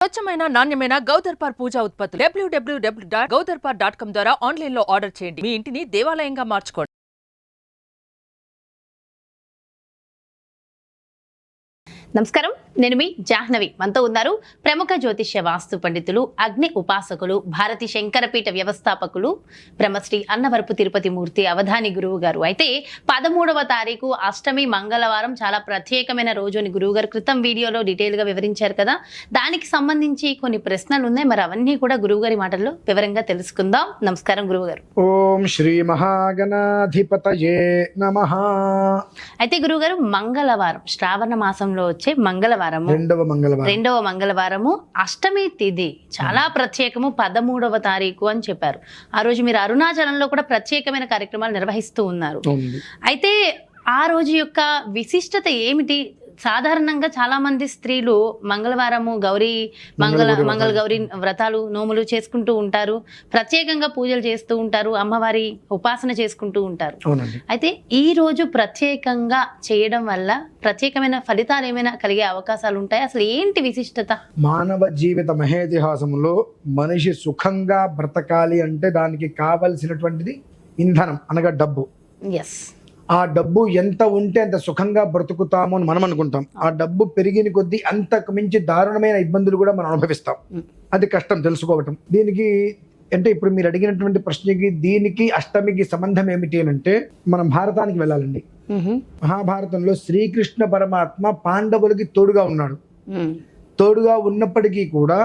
స్వచ్ఛమైన నాణ్యమైన గౌదర్పార్ పూజా ఉత్పత్తులు www.gaudarpar.com ద్వారా ఆన్లైన్ లో ఆర్డర్ చేయండి. మీ ఇంటిని దేవాలయంగా మార్చుకోండి. నమస్కారం, నేను మీ జాహ్నవి. మనతో ఉన్నారు ప్రముఖ జ్యోతిష్య వాస్తు పండితులు, అగ్ని ఉపాసకులు, భారతి శంకరపీఠ వ్యవస్థాపకులు బ్రహ్మశ్రీ అన్నవరపు తిరుపతి మూర్తి అవధాని గురువు గారు. అయితే 13వ తారీఖు అష్టమి మంగళవారం చాలా ప్రత్యేకమైన రోజు అని గురువు గారు క్రితం వీడియోలో డీటెయిల్గా వివరించారు కదా. దానికి సంబంధించి కొన్ని ప్రశ్నలు ఉన్నాయి, మరి అవన్నీ కూడా గురువు గారి మాటల్లో వివరంగా తెలుసుకుందాం. నమస్కారం గురువు గారు. ఓం శ్రీ మహాగణాధిపతయే నమః. అయితే గురువు గారు, మంగళవారం శ్రావణ మాసంలో వచ్చే మంగళవారము, రెండవ మంగళవారము అష్టమి తిథి చాలా ప్రత్యేకము. 13వ తారీఖు అని చెప్పారు. ఆ రోజు మీరు అరుణాచలంలో కూడా ప్రత్యేకమైన కార్యక్రమాలు నిర్వహిస్తూ ఉన్నారు. అయితే ఆ రోజు యొక్క విశిష్టత ఏమిటి? సాధారణంగా చాలా మంది స్త్రీలు మంగళవారము మంగళ గౌరీ వ్రతాలు నోములు చేసుకుంటూ ఉంటారు, ప్రత్యేకంగా పూజలు చేస్తూ ఉంటారు, అమ్మవారి ఉపాసన చేసుకుంటూ ఉంటారు. అయితే ఈ రోజు ప్రత్యేకంగా చేయడం వల్ల ప్రత్యేకమైన ఫలితాలు ఏమైనా కలిగే అవకాశాలు ఉంటాయి? అసలు ఏంటి విశిష్టత? మానవ జీవిత మహేతిహాసంలో మనిషి సుఖంగా బ్రతకాలి అంటే దానికి కావలసినటువంటిది ఇంధనం అనగా డబ్బు. ఎస్. ఆ డబ్బు ఎంత ఉంటే అంత సుఖంగా బ్రతుకుతాము అని మనం అనుకుంటాం. ఆ డబ్బు పెరిగిన కొద్దీ అంతకు మించి దారుణమైన ఇబ్బందులు కూడా మనం అనుభవిస్తాం. అది కష్టం తెలుసుకోవటం. దీనికి అంటే ఇప్పుడు మీరు అడిగినటువంటి ప్రశ్నకి దీనికి అష్టమికి సంబంధం ఏమిటి అని అంటే మనం భారతానికి వెళ్ళాలండి. మహాభారతంలో శ్రీకృష్ణ పరమాత్మ పాండవులకి తోడుగా ఉన్నాడు. తోడుగా ఉన్నప్పటికీ కూడా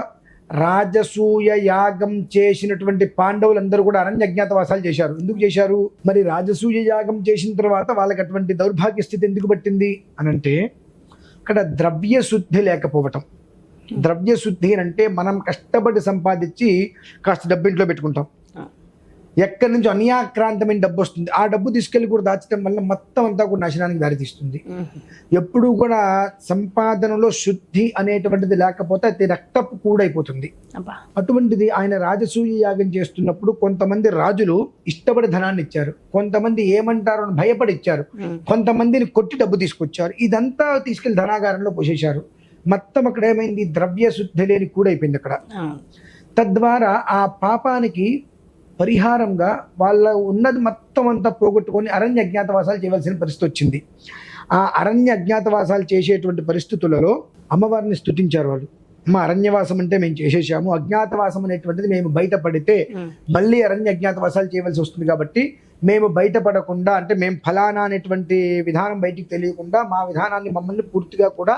రాజసూయ యాగం చేసినటువంటి పాండవులందరూ కూడా అరణ్య అజ్ఞాతవాసాలు చేశారు. ఎందుకు చేశారు? మరి రాజసూయ యాగం చేసిన తర్వాత వాళ్ళకి అటువంటి దౌర్భాగ్య స్థితి ఎందుకు పట్టింది అని అంటే అక్కడ ద్రవ్య శుద్ధి లేకపోవటం. ద్రవ్య శుద్ధి అంటే మనం కష్టపడి సంపాదించి కాస్త డబ్బు ఇంట్లో పెట్టుకుంటాం, ఎక్కడి నుంచి అన్యాక్రాంతమైన డబ్బు వస్తుంది. ఆ డబ్బు తీసుకెళ్ళి కూడా దాచడం వల్ల మొత్తం అంతా కూడా నాశనానికి దారితీస్తుంది. ఎప్పుడు కూడా సంపాదనలో శుద్ధి అనేటువంటిది లేకపోతే అది రక్తపు కూడైపోతుంది. అటువంటిది ఆయన రాజసూయ యాగం చేస్తున్నప్పుడు కొంతమంది రాజులు ఇష్టపడి ధనాన్ని ఇచ్చారు, కొంతమంది ఏమంటారు అని భయపడి ఇచ్చారు, కొంతమందిని కొట్టి డబ్బు తీసుకొచ్చారు. ఇదంతా తీసుకెళ్లి ధనాగారంలో పోసేశారు. మొత్తం అక్కడ ఏమైంది? ద్రవ్య శుద్ధి లేని కూడైపోయింది అక్కడ. తద్వారా ఆ పాపానికి పరిహారంగా వాళ్ళ ఉన్నది మొత్తం అంతా పోగొట్టుకొని అరణ్య అజ్ఞాతవాసాలు చేయవలసిన పరిస్థితి వచ్చింది. ఆ అరణ్య అజ్ఞాతవాసాలు చేసేటువంటి పరిస్థితులలో అమ్మవారిని స్తుతించారు వాళ్ళు. మా అరణ్యవాసం అంటే మేము చేసేసాము, అజ్ఞాతవాసం అనేటువంటిది మేము బయటపడితే మళ్ళీ అరణ్య అజ్ఞాతవాసాలు చేయవలసి వస్తుంది, కాబట్టి మేము బయటపడకుండా అంటే మేము ఫలానా అనేటువంటి విధానం బయటికి తెలియకుండా మా విధానాన్ని మమ్మల్ని పూర్తిగా కూడా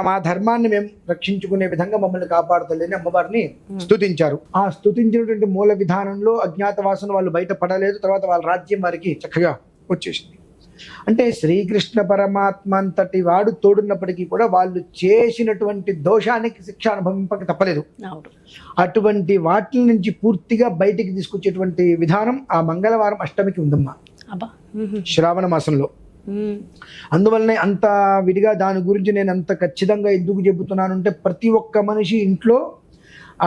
మా ధర్మాన్ని మేము రక్షించుకునే విధంగా మమ్మల్ని కాపాడుతలేని అమ్మవారిని స్తుతించారు. ఆ స్తుతించినటువంటి మూల విధానంలో అజ్ఞాతవాసన వాళ్ళు బయటపడలేదు. తర్వాత వాళ్ళ రాజ్యం వారికి చక్కగా వచ్చేసింది. అంటే శ్రీకృష్ణ పరమాత్మ అంతటి వాడు తోడున్నప్పటికీ కూడా వాళ్ళు చేసినటువంటి దోషానికి శిక్ష అనుభవింపక తప్పలేదు. అటువంటి వాటి నుంచి పూర్తిగా బయటికి తీసుకొచ్చేటువంటి విధానం ఆ మంగళవారం అష్టమికి ఉందమ్మా, శ్రావణ మాసంలో. అందువల్లనే అంత విడిగా దాని గురించి నేను అంత ఖచ్చితంగా ఎందుకు చెబుతున్నాను అంటే ప్రతి ఒక్క మనిషి ఇంట్లో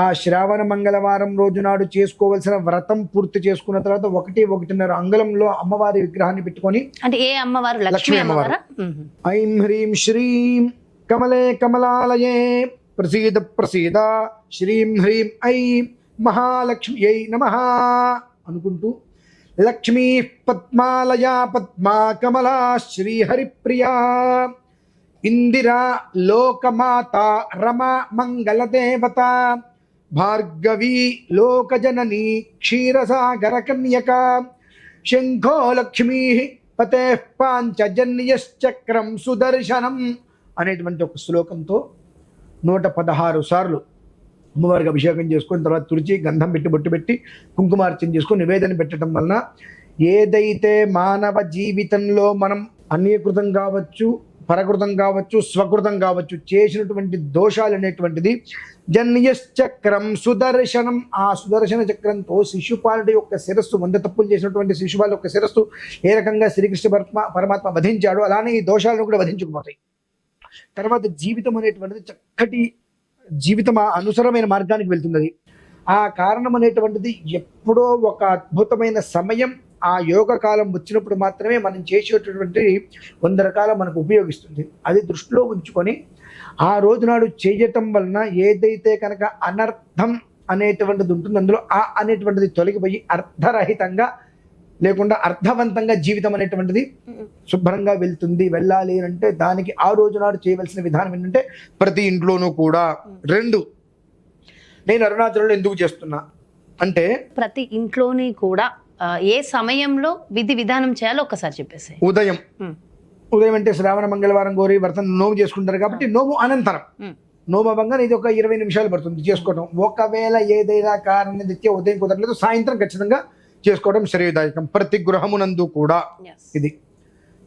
ఆ శ్రావణ మంగళవారం రోజు నాడు చేసుకోవాల్సిన వ్రతం పూర్తి చేసుకున్న తర్వాత 1-1.5 అంగుళంలో అమ్మవారి విగ్రహాన్ని పెట్టుకొని, అంటే ఏ అమ్మవారు? లక్ష్మీ అమ్మవారు. ఐం హ్రీం శ్రీం కమలే కమలాలయే ప్రసీద ప్రసీద శ్రీం హ్రీం ఐం మహాలక్ష్మ్యై నమః అనుకుంటూ లక్ష్మీ పద్మాలయా పద్మా కమలా శ్రీహరిప్రియా ఇందిరా లోకమాత రమ మంగళదేవత భార్గవీ లోకజననీ క్షీరసాగర కన్యక శంఖో లక్ష్మీ పతే పాంచజన్యశ్చక్రం సుదర్శనం అనేటువంటి ఒక శ్లోకంతో 116 సార్లు అమ్మవారికి అభిషేకం చేసుకొని తర్వాత తుడిచి గంధం పెట్టి బొట్టు పెట్టి కుంకుమార్చన చేసుకొని నివేదన పెట్టడం వలన ఏదైతే మానవ జీవితంలో మనం అన్యకృతం కావచ్చు, పరకృతం కావచ్చు, స్వకృతం కావచ్చు చేసినటువంటి దోషాలు అనేటువంటిది జన్యశ్చక్రం సుదర్శనం, ఆ సుదర్శన చక్రంతో శిశుపాలుడి యొక్క శిరస్సు, 100 తప్పులు చేసినటువంటి శిశుపాలు యొక్క శిరస్సు ఏ రకంగా శ్రీకృష్ణ పరమాత్మ వధించాడో అలానే ఈ దోషాలను కూడా వధించుకుపోతాయి. తర్వాత జీవితం అనేటువంటిది చక్కటి జీవితం అనుసరమైన మార్గానికి వెళ్తున్నది. ఆ కారణం అనేటువంటిది ఎప్పుడో ఒక అద్భుతమైన సమయం, ఆ యోగ కాలం వచ్చినప్పుడు మాత్రమే మనం చేసేటటువంటి 100 రకాల మనకు ఉపయోగిస్తుంది. అది దృష్టిలో ఉంచుకొని ఆ రోజు నాడు చేయటం వలన ఏదైతే కనుక అనర్థం అనేటువంటిది ఉంటుందో అందులో ఆ అనేటువంటిది తొలగిపోయి అర్థరహితంగా లేకుండా అర్థవంతంగా జీవితం అనేటువంటిది శుభ్రంగా వెళ్ళాలి అంటే దానికి ఆ రోజు నాడు చేయవలసిన విధానం ఏంటంటే ప్రతి ఇంట్లోనూ కూడా 2 నేను అరుణాచలంలో ఎందుకు చేస్తున్నా అంటే ప్రతి ఇంట్లోని కూడా ఏ సమయంలో విధి విధానం చేయాలో ఒక్కసారి చెప్పేసి. ఉదయం అంటే శ్రావణ మంగళవారం గౌరీ వ్రతం నోము చేసుకుంటారు కాబట్టి నోము అనంతరం నోము అవ్వంగా ఇది ఒక 20 నిమిషాలు పడుతుంది చేసుకోవడం. ఒకవేళ ఏదైనా కారణం రీత్యా ఉదయం కుదరలేదు సాయంత్రం ఖచ్చితంగా చేసుకోవడం శ్రేయదాయకం ప్రతి గృహమునందు కూడా. ఇది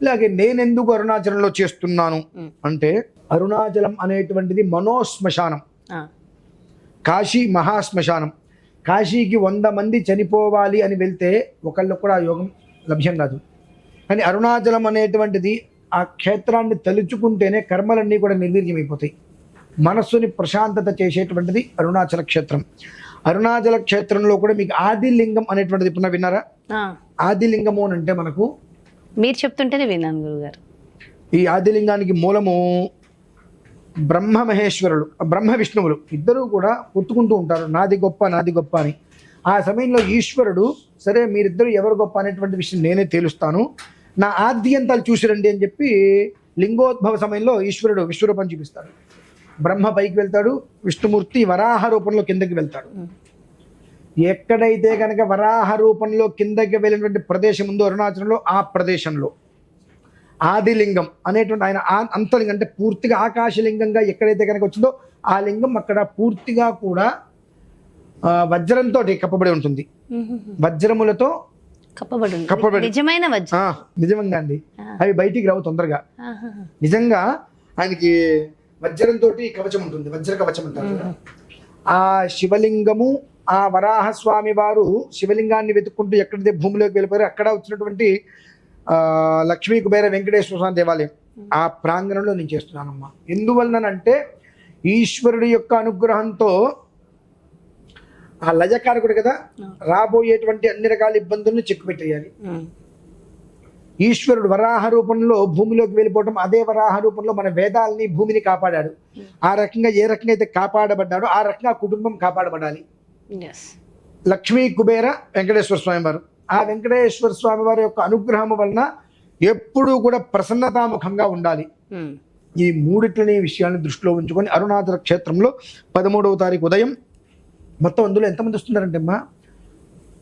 ఇలాగే నేనెందుకు అరుణాచలంలో చేస్తున్నాను అంటే అరుణాచలం అనేటువంటిది మనోశ్మశానం, కాశీ మహాశ్మశానం. కాశీకి 100 మంది చనిపోవాలి అని వెళ్తే ఒకళ్ళు కూడా యోగం లభ్యం కాదు. కానీ అరుణాచలం అనేటువంటిది ఆ క్షేత్రాన్ని తలుచుకుంటేనే కర్మలన్నీ కూడా నిర్వీర్యమైపోతాయి. మనస్సుని ప్రశాంతత చేసేటువంటిది అరుణాచల క్షేత్రం. అరుణాచల క్షేత్రంలో కూడా మీకు ఆదిలింగం అనేటువంటిది ఇప్పుడు విన్నారా? ఆదిలింగము అని అంటే మనకు మీరు చెప్తుంటేనే విన్నాను గురుగారు. ఈ ఆదిలింగానికి మూలము బ్రహ్మ మహేశ్వరులు, బ్రహ్మ విష్ణువులు ఇద్దరూ కూడా కొట్టుకుంటూ ఉంటారు నాది గొప్ప నాది గొప్ప అని. ఆ సమయంలో ఈశ్వరుడు సరే మీరిద్దరు ఎవరు గొప్ప అనేటువంటి విషయం నేనే తేలుస్తాను, నా ఆద్యంతాలు చూసిరండి అని చెప్పి లింగోద్భవ సమయంలో ఈశ్వరుడు విశ్వరూపం చూపిస్తాడు. బ్రహ్మ పైకి వెళ్తాడు, విష్ణుమూర్తి వరాహ రూపంలో కిందకి వెళ్తాడు. ఎక్కడైతే కనుక వరాహ రూపంలో కిందకి వెళ్ళినటువంటి ప్రదేశం ఉందో అరుణాచలంలో ఆ ప్రదేశంలో ఆదిలింగం అనేటువంటి ఆయన అంతలింగం అంటే పూర్తిగా ఆకాశలింగంగా ఎక్కడైతే కనుక వచ్చిందో ఆ లింగం అక్కడ పూర్తిగా కూడా వజ్రంతో కప్పబడి ఉంటుంది. వజ్రములతో కప్పబడి నిజమైన నిజంగా అండి అవి బయటికి రావు తొందరగా. నిజంగా ఆయనకి వజ్రంతో కవచం ఉంటుంది, వజ్ర కవచం అంటారు. ఆ శివలింగము ఆ వరాహస్వామి వారు శివలింగాన్ని వెతుక్కుంటూ ఎక్కడైతే భూమిలోకి వెళ్ళిపోయారో అక్కడ వచ్చినటువంటి లక్ష్మీ కుబేర వెంకటేశ్వర స్వామి దేవాలయం ఆ ప్రాంగణంలో నేను చేస్తున్నానమ్మా. ఎందువలనంటే ఈశ్వరుడి యొక్క అనుగ్రహంతో ఆ లజకారకుడు కదా, రాబోయేటువంటి అన్ని రకాల ఇబ్బందులను చెక్కుపెట్టేయాలి. ఈశ్వరుడు వరాహ రూపంలో భూమిలోకి వెళ్ళిపోవడం, అదే వరాహ రూపంలో మన వేదాలని భూమిని కాపాడాడు. ఆ రకంగా ఏ రకంగా అయితే కాపాడబడ్డాడో ఆ రకంగా కుటుంబం కాపాడబడాలి. లక్ష్మీ కుబేర వెంకటేశ్వర స్వామి వారు, ఆ వెంకటేశ్వర స్వామి వారి యొక్క అనుగ్రహం వలన ఎప్పుడూ కూడా ప్రసన్నతాముఖంగా ఉండాలి. ఈ మూడిట్లని విషయాన్ని దృష్టిలో ఉంచుకొని అరుణాచల క్షేత్రంలో 13వ తారీఖు ఉదయం మొత్తం అందులో ఎంతమంది వస్తున్నారంటే అమ్మా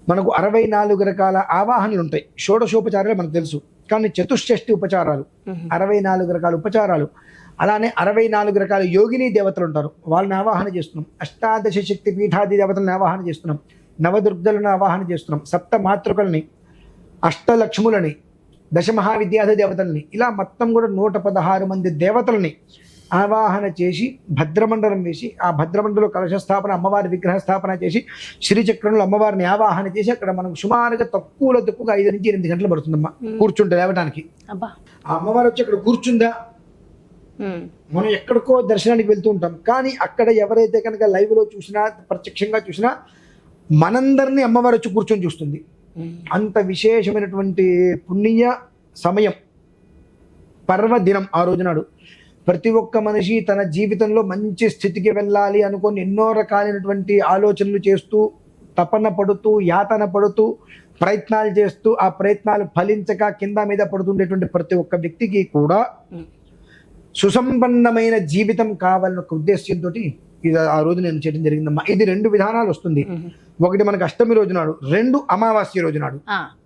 మనకు 64 రకాల ఆవాహనలు ఉంటాయి. షోడశోపచారాలు మనకు తెలుసు, కానీ చతుష్షష్ఠి ఉపచారాలు 64 రకాల ఉపచారాలు. అలానే 64 రకాల యోగిని దేవతలు ఉంటారు, వాళ్ళని ఆవాహన చేస్తున్నాం. అష్టాదశ శక్తి పీఠాది దేవతలను ఆవాహన చేస్తున్నాం, నవదుర్గలను ఆవాహన చేస్తున్నాం, సప్త మాతృకల్ని, అష్టలక్ష్ములని, దశమహావిద్యాధి దేవతల్ని, ఇలా మొత్తం కూడా 116 మంది దేవతల్ని ఆవాహన చేసి భద్రమండలం వేసి ఆ భద్రమండలో కలశ స్థాపన అమ్మవారి విగ్రహ స్థాపన చేసి శ్రీచక్రంలో అమ్మవారిని ఆవాహన చేసి అక్కడ మనకు సుమారుగా తక్కువగా 5 నుంచి 8 గంటలు పడుతుందమ్మా కూర్చుంటే లేవటానికి. ఆ అమ్మవారు వచ్చి అక్కడ కూర్చుందా, మనం ఎక్కడికో దర్శనానికి వెళ్తూ ఉంటాం, కానీ అక్కడ ఎవరైతే కనుక లైవ్లో చూసినా ప్రత్యక్షంగా చూసినా మనందరినీ అమ్మవారు వచ్చి కూర్చొని చూస్తుంది. అంత విశేషమైనటువంటి పుణ్య సమయం, పర్వదినం. ఆ రోజు నాడు ప్రతి ఒక్క మనిషి తన జీవితంలో మంచి స్థితికి వెళ్ళాలి అనుకొని ఎన్నో రకాలైనటువంటి ఆలోచనలు చేస్తూ తపన పడుతూ యాతన పడుతూ ప్రయత్నాలు చేస్తూ ఆ ప్రయత్నాలు ఫలించక కింద మీద పడుతుండేటువంటి ప్రతి ఒక్క వ్యక్తికి కూడా సుసంపన్నమైన జీవితం కావాలన్న ఉద్దేశంతో ఇది ఆ రోజు నేను చేయడం జరిగిందమ్మా. ఇది 2 విధానాలు వస్తుంది. ఒకటి మనకు అష్టమి రోజు నాడు, 2 అమావాస్య రోజు నాడు.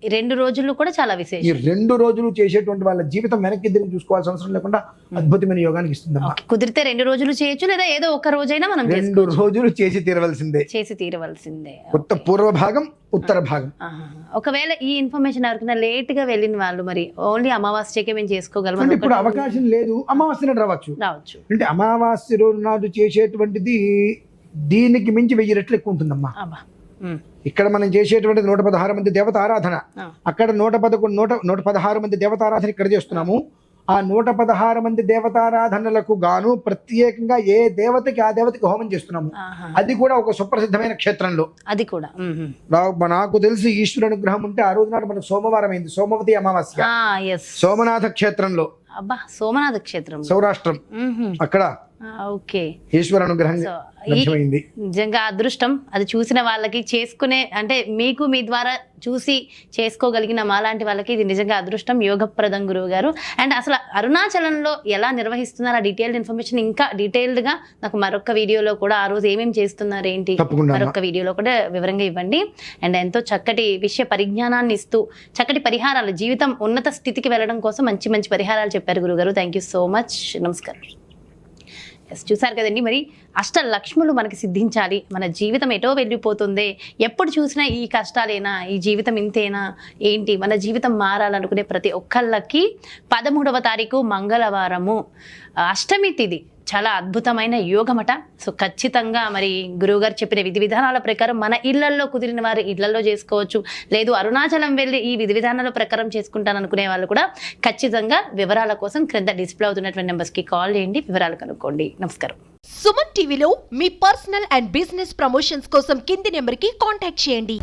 ఈ 2 రోజులు కూడా చాలా విశేషం. ఈ 2 రోజులు చేసేటువంటి వాళ్ళ జీవితం వెనక్కి తిరిగి చూసుకోవాల్సిన అవసరం లేకుండా అద్భుతమైన యోగానికి ఇస్తుందమ్మా. కుదిరితే 2 రోజులు చేయొచ్చు, లేదా ఏదో ఒక రోజైనా మనం 2 రోజులు చేసి తీరవలసిందే. పూర్వ భాగం ఉత్తర భాగం. ఒకవేళ ఈ ఇన్ఫర్మేషన్ ఎవరికైనా లేట్ గా వెళ్ళిన వాళ్ళు మరి ఓన్లీ అమావాస్యకే మేము చేసుకోగలం అంటే ఇప్పుడు అవకాశం లేదు, అమావాస్య నాడు రావచ్చు. అంటే అమావాస్య రోజు నాడు చేసేటువంటిది దీనికి మించి 1000 రెట్లు ఎక్కువ ఉంటుందమ్మా. ఇక్కడ మనం చేసేటువంటిది 116 మంది దేవత ఆరాధన, అక్కడ 116 మంది దేవతారాధన ఇక్కడ చేస్తున్నాము. ఆ 116 మంది దేవతారాధనలకు గాను ప్రత్యేకంగా ఏ దేవతకి ఆ దేవతకి హోమం చేస్తున్నాము. అది కూడా ఒక సుప్రసిద్ధమైన క్షేత్రంలో. అది కూడా నాకు తెలిసి ఈశ్వరు అనుగ్రహం ఉంటే ఆ రోజు నాడు మనకు సోమవారం అయింది, సోమవతి అమావాస్య, సోమనాథ క్షేత్రంలో. సోమనాథ క్షేత్రం, సౌరాష్ట్రం. అక్కడ ఓకే. ఈశ్వర అనుగ్రహం సో లభ్యమైంది. నిజంగా అదృష్టం అది చూసిన వాళ్ళకి, చేసుకునే అంటే మీకు మీ ద్వారా చూసి చేసుకోగలిగిన మాలాంటి వాళ్ళకి ఇది నిజంగా అదృష్టం, యోగప్రదం గురువు గారు. అండ్ అసలు అరుణాచలంలో ఎలా నిర్వహిస్తున్నారు ఆ డీటెయిల్డ్ ఇన్ఫర్మేషన్ ఇంకా డీటెయిల్డ్గా నాకు మరొక వీడియోలో కూడా ఆ రోజు ఏమేమి చేస్తున్నారు ఏంటి మరొక వీడియోలో కూడా వివరంగా ఇవ్వండి. అండ్ ఎంతో చక్కటి విషయ పరిజ్ఞానాన్ని ఇస్తూ చక్కటి పరిహారాలు, జీవితం ఉన్నత స్థితికి వెళ్ళడం కోసం మంచి మంచి పరిహారాలు చెప్పారు గురుగారు. Thank you so much. నమస్కారం. చూసారు కదండి, మరి అష్టలక్ష్ములు మనకి సిద్ధించాలి, మన జీవితం ఎటో వెళ్ళిపోతుంది, ఎప్పుడు చూసినా ఈ కష్టాలేనా, ఈ జీవితం ఇంతేనా ఏంటి, మన జీవితం మారాలనుకునే ప్రతి ఒక్కళ్ళకి 13వ తారీఖు మంగళవారము అష్టమి తిథి చాలా అద్భుతమైన యోగమట. సో ఖచ్చితంగా మరి గురువుగారు చెప్పిన విధి విధానాల ప్రకారం మన ఇళ్లల్లో కుదిరిన వారు ఇళ్లలో చేసుకోవచ్చు, లేదు అరుణాచలం వెళ్ళి ఈ విధి విధానాల ప్రకారం చేసుకుంటాను అనుకునే వాళ్ళు కూడా ఖచ్చితంగా వివరాల కోసం క్రింద డిస్ప్లే అవుతున్నటువంటి నెంబర్స్కి కాల్ చేయండి, వివరాలు కనుక్కోండి. నమస్కారం. సుమన్ టీవీలో మీ పర్సనల్ అండ్ బిజినెస్ ప్రమోషన్స్ కోసం కింది నెంబర్కి కాంటాక్ట్ చేయండి.